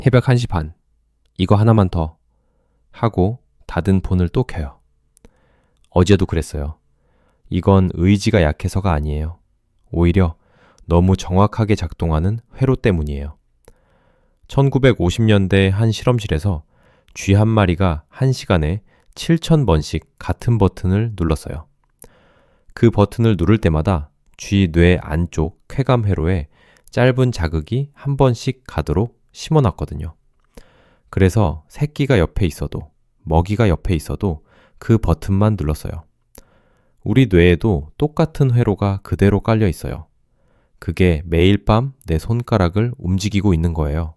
새벽 1시 반. 이거 하나만 더. 하고 닫은 폰을 또 켜요. 어제도 그랬어요. 이건 의지가 약해서가 아니에요. 오히려 너무 정확하게 작동하는 회로 때문이에요. 1950년대 한 실험실에서 쥐 한 마리가 1시간에 7,000번씩 같은 버튼을 눌렀어요. 그 버튼을 누를 때마다 쥐 뇌 안쪽 쾌감 회로에 짧은 자극이 한 번씩 가도록 심어놨거든요. 그래서 새끼가 옆에 있어도 먹이가 옆에 있어도 그 버튼만 눌렀어요. 우리 뇌에도 똑같은 회로가 그대로 깔려 있어요. 그게 매일 밤 내 손가락을 움직이고 있는 거예요.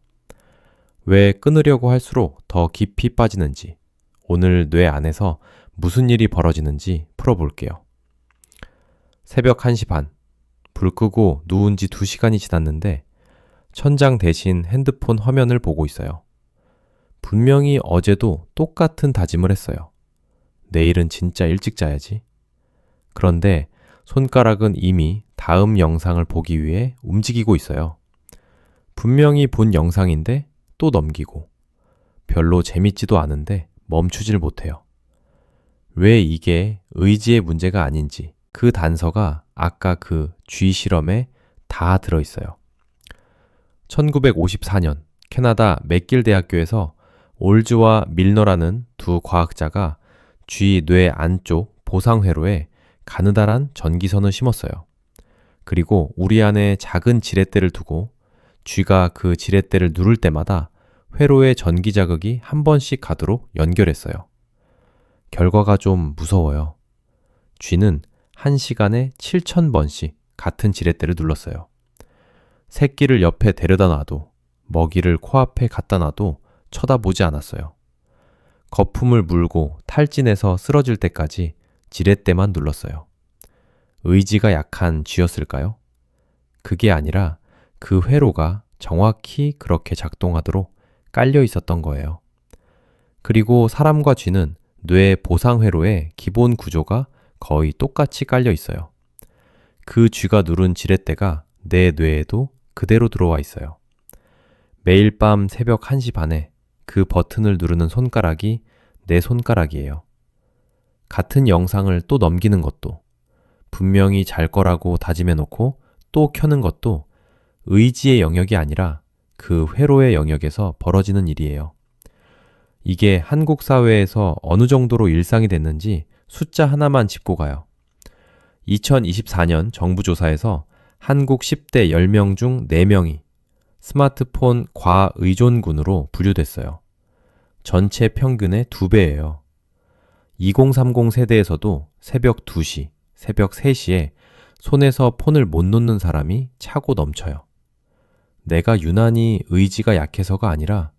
왜 끊으려고 할수록 더 깊이 빠지는지, 오늘 뇌 안에서 무슨 일이 벌어지는지 풀어볼게요. 새벽 1시 반. 불 끄고 누운 지 2시간이 지났는데 천장 대신 핸드폰 화면을 보고 있어요. 분명히 어제도 똑같은 다짐을 했어요. 내일은 진짜 일찍 자야지. 그런데 손가락은 이미 다음 영상을 보기 위해 움직이고 있어요. 분명히 본 영상인데 또 넘기고 별로 재밌지도 않은데 멈추질 못해요. 왜 이게 의지의 문제가 아닌지 그 단서가 아까 그 쥐 실험에 다 들어있어요. 1954년 캐나다 맥길 대학교에서 올즈와 밀너라는 두 과학자가 쥐 뇌 안쪽 보상회로에 가느다란 전기선을 심었어요. 그리고 우리 안에 작은 지렛대를 두고 쥐가 그 지렛대를 누를 때마다 회로의 전기 자극이 한 번씩 가도록 연결했어요. 결과가 좀 무서워요. 쥐는 1시간에 7,000번씩 같은 지렛대를 눌렀어요. 새끼를 옆에 데려다 놔도 먹이를 코앞에 갖다 놔도 쳐다보지 않았어요. 거품을 물고 탈진해서 쓰러질 때까지 지렛대만 눌렀어요. 의지가 약한 쥐였을까요? 그게 아니라 그 회로가 정확히 그렇게 작동하도록 깔려 있었던 거예요. 그리고 사람과 쥐는 뇌 보상회로의 기본 구조가 거의 똑같이 깔려 있어요. 그 쥐가 누른 지렛대가 내 뇌에도 그대로 들어와 있어요. 매일 밤 새벽 1시 반에 그 버튼을 누르는 손가락이 내 손가락이에요. 같은 영상을 또 넘기는 것도, 분명히 잘 거라고 다짐해놓고 또 켜는 것도 의지의 영역이 아니라 그 회로의 영역에서 벌어지는 일이에요. 이게 한국 사회에서 어느 정도로 일상이 됐는지 숫자 하나만 짚고 가요. 2024년 정부 조사에서 한국 10대 10명 중 4명이 스마트폰 과의존군으로 분류됐어요. 전체 평균의 2배예요. 2030 세대에서도 새벽 2시, 새벽 3시에 손에서 폰을 못 놓는 사람이 차고 넘쳐요. 내가 유난히 의지가 약해서가 아니라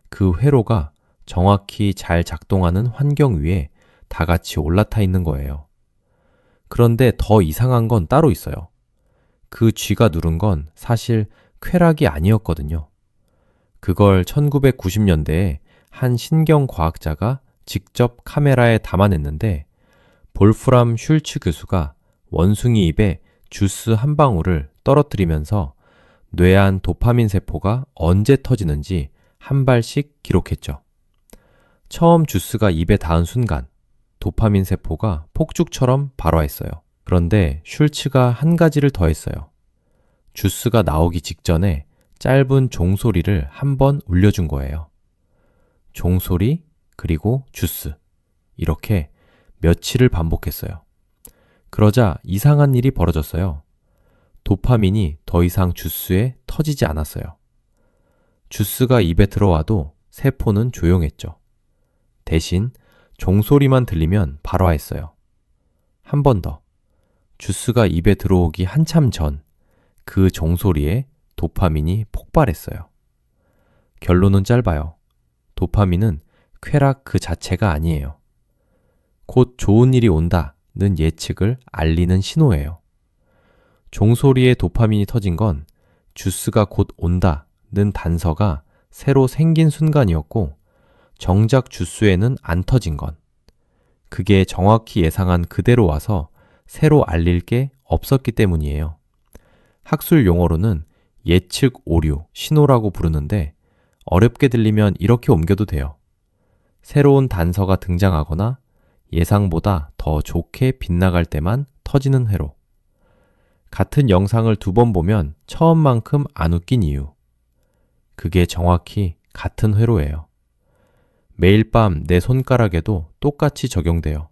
그 회로가 정확히 잘 작동하는 환경 위에 다 같이 올라타 있는 거예요. 그런데 더 이상한 건 따로 있어요. 그 쥐가 누른 건 사실 쾌락이 아니었거든요. 그걸 1990년대에 한 신경과학자가 직접 카메라에 담아냈는데 볼프람 슐츠 교수가 원숭이 입에 주스 한 방울을 떨어뜨리면서 뇌안 도파민 세포가 언제 터지는지 한 발씩 기록했죠. 처음 주스가 입에 닿은 순간 도파민 세포가 폭죽처럼 발화했어요. 그런데 슐츠가 한 가지를 더 했어요. 주스가 나오기 직전에 짧은 종소리를 한 번 울려준 거예요. 종소리, 그리고 주스. 이렇게 며칠을 반복했어요. 그러자 이상한 일이 벌어졌어요. 도파민이 더 이상 주스에 터지지 않았어요. 주스가 입에 들어와도 세포는 조용했죠. 대신 종소리만 들리면 발화했어요. 한 번 더. 주스가 입에 들어오기 한참 전 그 종소리에 도파민이 폭발했어요. 결론은 짧아요. 도파민은 쾌락 그 자체가 아니에요. 곧 좋은 일이 온다는 예측을 알리는 신호예요. 종소리에 도파민이 터진 건 주스가 곧 온다는 단서가 새로 생긴 순간이었고 정작 주스에는 안 터진 건 그게 정확히 예상한 그대로 와서 새로 알릴 게 없었기 때문이에요. 학술 용어로는 예측 오류, 신호라고 부르는데 어렵게 들리면 이렇게 옮겨도 돼요. 새로운 단서가 등장하거나 예상보다 더 좋게 빗나갈 때만 터지는 회로. 같은 영상을 2번 보면 처음만큼 안 웃긴 이유. 그게 정확히 같은 회로예요. 매일 밤 내 손가락에도 똑같이 적용돼요.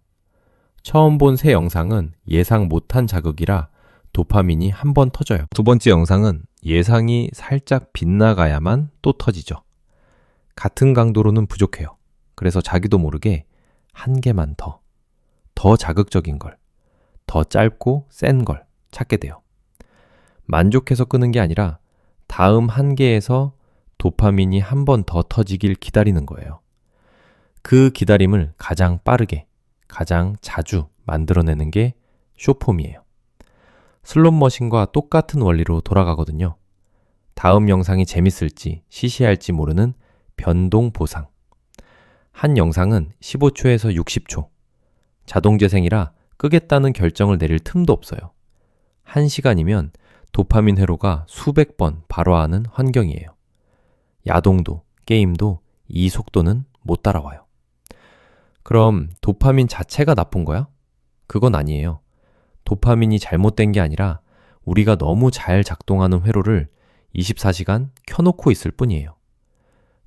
처음 본 새 영상은 예상 못한 자극이라 도파민이 한 번 터져요. 2번째 영상은 예상이 살짝 빗나가야만 또 터지죠. 같은 강도로는 부족해요. 그래서 자기도 모르게 한 개만 더 자극적인 걸, 더 짧고 센 걸 찾게 돼요. 만족해서 끄는 게 아니라 다음 한계에서 도파민이 한 번 더 터지길 기다리는 거예요. 그 기다림을 가장 빠르게, 가장 자주 만들어내는 게 숏폼이에요. 슬롯머신과 똑같은 원리로 돌아가거든요. 다음 영상이 재밌을지 시시할지 모르는 변동 보상. 한 영상은 15초에서 60초. 자동 재생이라 끄겠다는 결정을 내릴 틈도 없어요. 1시간이면 도파민 회로가 수백 번 발화하는 환경이에요. 야동도, 게임도 이 속도는 못 따라와요. 그럼 도파민 자체가 나쁜 거야? 그건 아니에요. 도파민이 잘못된 게 아니라 우리가 너무 잘 작동하는 회로를 24시간 켜놓고 있을 뿐이에요.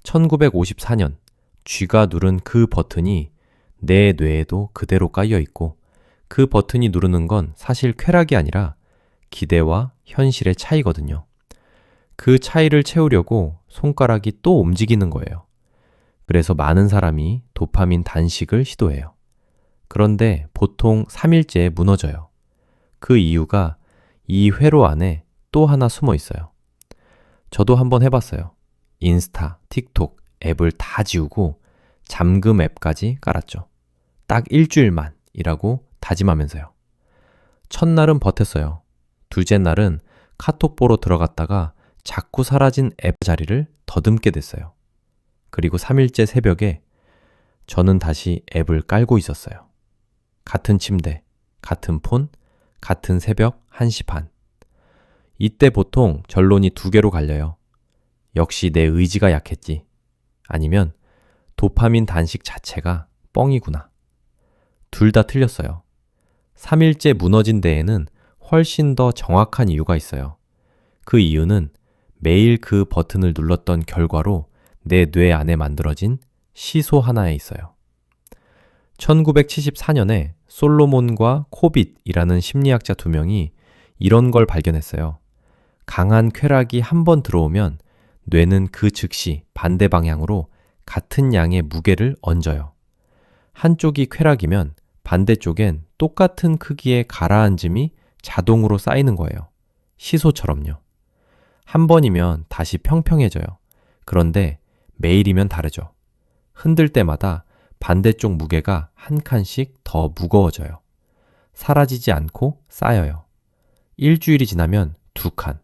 1954년 쥐가 누른 그 버튼이 내 뇌에도 그대로 깔려 있고 그 버튼이 누르는 건 사실 쾌락이 아니라 기대와 현실의 차이거든요. 그 차이를 채우려고 손가락이 또 움직이는 거예요. 그래서 많은 사람이 도파민 단식을 시도해요. 그런데 보통 3일째에 무너져요. 그 이유가 이 회로 안에 또 하나 숨어 있어요. 저도 한번 해봤어요. 인스타, 틱톡 앱을 다 지우고 잠금 앱까지 깔았죠. 딱 일주일만이라고 다짐하면서요. 첫날은 버텼어요. 둘째 날은 카톡 보러 들어갔다가 자꾸 사라진 앱 자리를 더듬게 됐어요. 그리고 3일째 새벽에 저는 다시 앱을 깔고 있었어요. 같은 침대, 같은 폰, 같은 새벽 1시 반. 이때 보통 결론이 2개로 갈려요. 역시 내 의지가 약했지. 아니면 도파민 단식 자체가 뻥이구나. 둘 다 틀렸어요. 3일째 무너진 데에는 훨씬 더 정확한 이유가 있어요. 그 이유는 매일 그 버튼을 눌렀던 결과로 내 뇌 안에 만들어진 시소 하나에 있어요. 1974년에 솔로몬과 코빗이라는 심리학자 2명이 이런 걸 발견했어요. 강한 쾌락이 한 번 들어오면 뇌는 그 즉시 반대 방향으로 같은 양의 무게를 얹어요. 한쪽이 쾌락이면 반대쪽엔 똑같은 크기의 가라앉음이 자동으로 쌓이는 거예요. 시소처럼요. 한 번이면 다시 평평해져요. 그런데 매일이면 다르죠. 흔들 때마다 반대쪽 무게가 한 칸씩 더 무거워져요. 사라지지 않고 쌓여요. 일주일이 지나면 2칸,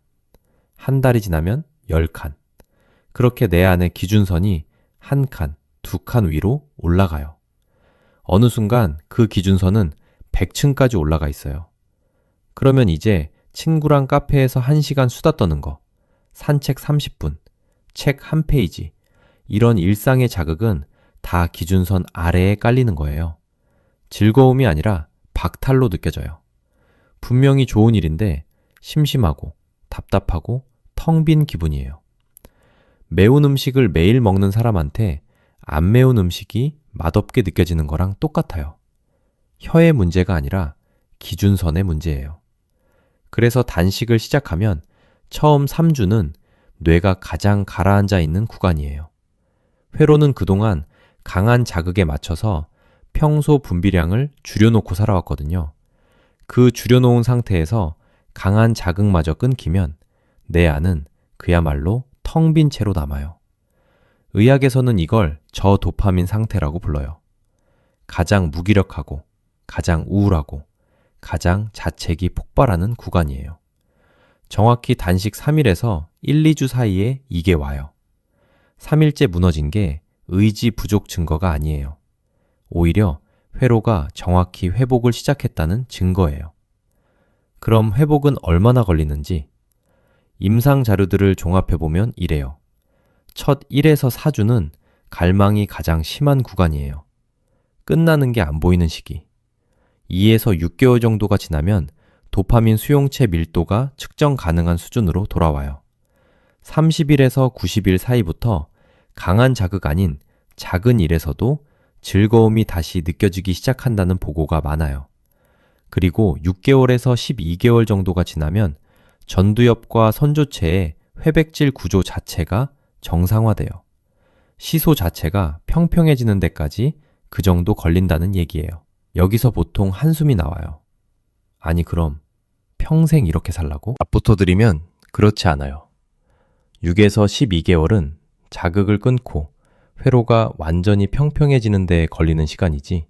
한 달이 지나면 10칸. 그렇게 내 안의 기준선이 1칸, 2칸 위로 올라가요. 어느 순간 그 기준선은 100층까지 올라가 있어요. 그러면 이제 친구랑 카페에서 1시간 수다 떠는 거, 산책 30분, 책 한 페이지, 이런 일상의 자극은 다 기준선 아래에 깔리는 거예요. 즐거움이 아니라 박탈로 느껴져요. 분명히 좋은 일인데 심심하고 답답하고 텅 빈 기분이에요. 매운 음식을 매일 먹는 사람한테 안 매운 음식이 맛없게 느껴지는 거랑 똑같아요. 혀의 문제가 아니라 기준선의 문제예요. 그래서 단식을 시작하면 처음 3주는 뇌가 가장 가라앉아 있는 구간이에요. 회로는 그동안 강한 자극에 맞춰서 평소 분비량을 줄여놓고 살아왔거든요. 그 줄여놓은 상태에서 강한 자극마저 끊기면 내 안은 그야말로 텅 빈 채로 남아요. 의학에서는 이걸 저도파민 상태라고 불러요. 가장 무기력하고 가장 우울하고 가장 자책이 폭발하는 구간이에요. 정확히 단식 3일에서 1, 2주 사이에 이게 와요. 3일째 무너진 게 의지 부족 증거가 아니에요. 오히려 회로가 정확히 회복을 시작했다는 증거예요. 그럼 회복은 얼마나 걸리는지 임상 자료들을 종합해보면 이래요. 첫 1에서 4주는 갈망이 가장 심한 구간이에요. 끝나는 게 안 보이는 시기. 2에서 6개월 정도가 지나면 도파민 수용체 밀도가 측정 가능한 수준으로 돌아와요. 30일에서 90일 사이부터 강한 자극 아닌 작은 일에서도 즐거움이 다시 느껴지기 시작한다는 보고가 많아요. 그리고 6개월에서 12개월 정도가 지나면 전두엽과 선조체의 회백질 구조 자체가 정상화돼요. 시소 자체가 평평해지는 데까지 그 정도 걸린다는 얘기예요. 여기서 보통 한숨이 나와요. 아니 그럼 평생 이렇게 살라고? 답부터 드리면 그렇지 않아요. 6에서 12개월은 자극을 끊고 회로가 완전히 평평해지는 데 걸리는 시간이지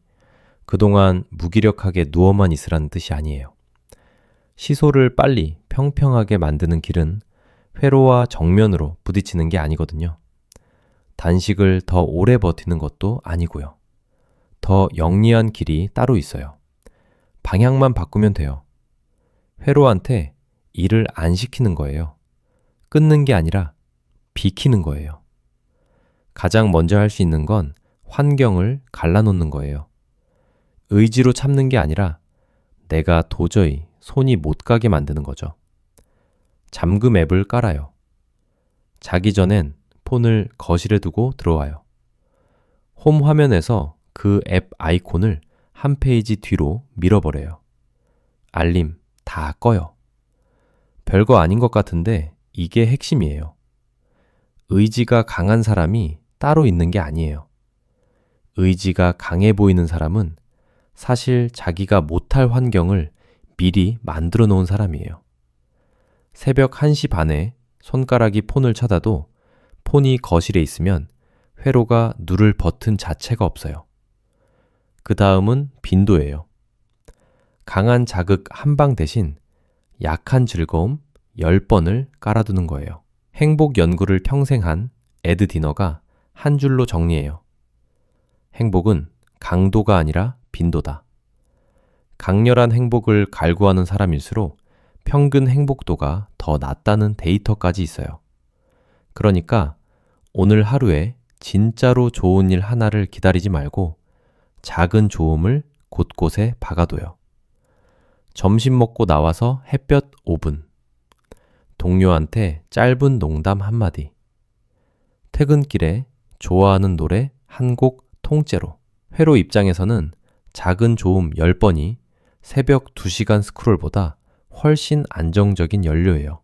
그동안 무기력하게 누워만 있으라는 뜻이 아니에요. 시소를 빨리 평평하게 만드는 길은 회로와 정면으로 부딪히는 게 아니거든요. 단식을 더 오래 버티는 것도 아니고요. 더 영리한 길이 따로 있어요. 방향만 바꾸면 돼요. 회로한테 일을 안 시키는 거예요. 끊는 게 아니라 비키는 거예요. 가장 먼저 할 수 있는 건 환경을 갈라놓는 거예요. 의지로 참는 게 아니라 내가 도저히 손이 못 가게 만드는 거죠. 잠금 앱을 깔아요. 자기 전엔 폰을 거실에 두고 들어와요. 홈 화면에서 그 앱 아이콘을 한 페이지 뒤로 밀어버려요. 알림 다 꺼요. 별거 아닌 것 같은데 이게 핵심이에요. 의지가 강한 사람이 따로 있는 게 아니에요. 의지가 강해 보이는 사람은 사실 자기가 못할 환경을 미리 만들어 놓은 사람이에요. 새벽 1시 반에 손가락이 폰을 찾아도 폰이 거실에 있으면 회로가 누를 버튼 자체가 없어요. 그 다음은 빈도예요. 강한 자극 한 방 대신 약한 즐거움 10번을 깔아두는 거예요. 행복 연구를 평생 한 에드 디너가 한 줄로 정리해요. 행복은 강도가 아니라 빈도다. 강렬한 행복을 갈구하는 사람일수록 평균 행복도가 더 낮다는 데이터까지 있어요. 그러니까 오늘 하루에 진짜로 좋은 일 하나를 기다리지 말고 작은 좋음을 곳곳에 박아둬요. 점심 먹고 나와서 햇볕 5분. 동료한테 짧은 농담 한마디. 퇴근길에 좋아하는 노래 한 곡 통째로. 회로 입장에서는 작은 좋음 10번이 새벽 2시간 스크롤보다 훨씬 안정적인 연료예요.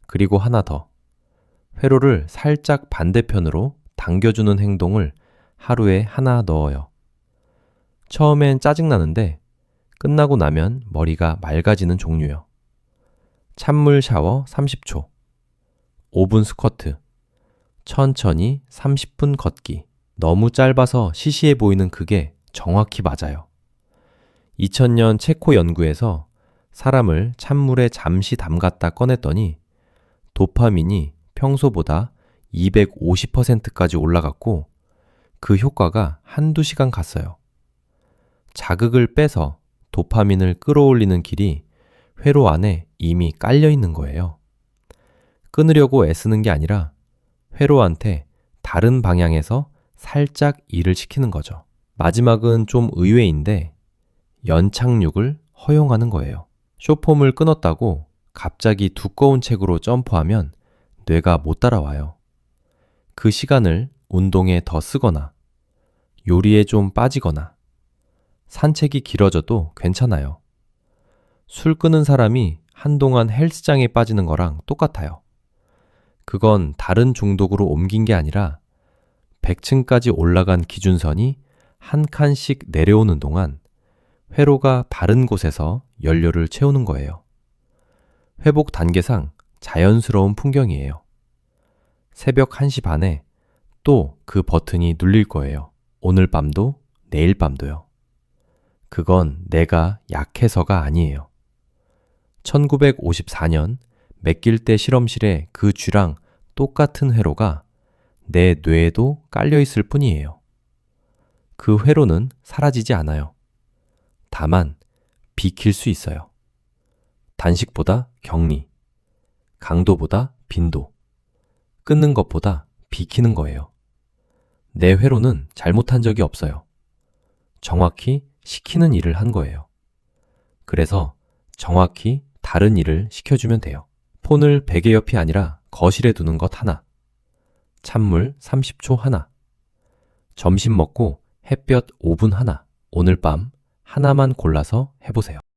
그리고 하나 더. 회로를 살짝 반대편으로 당겨주는 행동을 하루에 하나 넣어요. 처음엔 짜증나는데 끝나고 나면 머리가 맑아지는 종류요. 찬물 샤워 30초, 5분 스쿼트, 천천히 30분 걷기. 너무 짧아서 시시해 보이는 그게 정확히 맞아요. 2000년 체코 연구에서 사람을 찬물에 잠시 담갔다 꺼냈더니 도파민이 평소보다 250%까지 올라갔고 그 효과가 한두 시간 갔어요. 자극을 빼서 도파민을 끌어올리는 길이 회로 안에 이미 깔려 있는 거예요. 끊으려고 애쓰는 게 아니라 회로한테 다른 방향에서 살짝 일을 시키는 거죠. 마지막은 좀 의외인데 연착륙을 허용하는 거예요. 쇼폼을 끊었다고 갑자기 두꺼운 책으로 점프하면 뇌가 못 따라와요. 그 시간을 운동에 더 쓰거나 요리에 좀 빠지거나 산책이 길어져도 괜찮아요. 술 끊은 사람이 한동안 헬스장에 빠지는 거랑 똑같아요. 그건 다른 중독으로 옮긴 게 아니라 100층까지 올라간 기준선이 한 칸씩 내려오는 동안 회로가 바른 곳에서 연료를 채우는 거예요. 회복 단계상 자연스러운 풍경이에요. 새벽 1시 반에 또 그 버튼이 눌릴 거예요. 오늘 밤도 내일 밤도요. 그건 내가 약해서가 아니에요. 1954년 맥길대 실험실에 그 쥐랑 똑같은 회로가 내 뇌에도 깔려 있을 뿐이에요. 그 회로는 사라지지 않아요. 다만 비킬 수 있어요. 단식보다 격리, 강도보다 빈도, 끊는 것보다 비키는 거예요. 내 회로는 잘못한 적이 없어요. 정확히 시키는 일을 한 거예요. 그래서 정확히 다른 일을 시켜주면 돼요. 폰을 베개 옆이 아니라 거실에 두는 것 하나. 찬물 30초 하나. 점심 먹고 햇볕 5분 하나. 오늘 밤 하나만 골라서 해보세요.